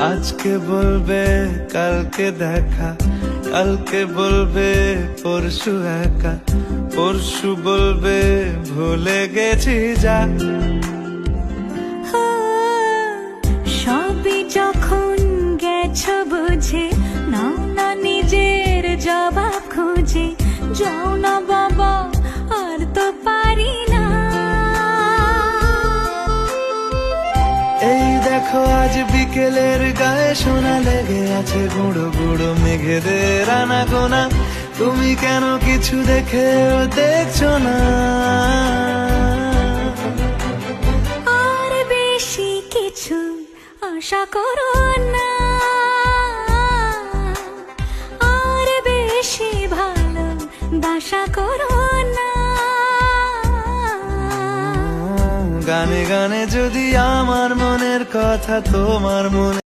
আজকে বলবে কালকে দেখা, কালকে বলবে পরশু একা, পরশু বলবে ভুলে গেছি যা। সবই যখন গেছো বুঝে, নাও না নিজের জবাব খুঁজে। যাও না বাবা, আর তো পারি না। এই দেখো আজ বিকেলের গায়ে সোনা লেগে আছে, গুঁড়ো গুঁড়ো মেঘেদের আনাগোনা। তুমি কেন কিছু দেখেও দেখছো না? আর বেশি কিছু আশা করো না, আর বেশি ভালো বাসা করো না। গানে গানে যদি আমার মনের কথা তোমার মনে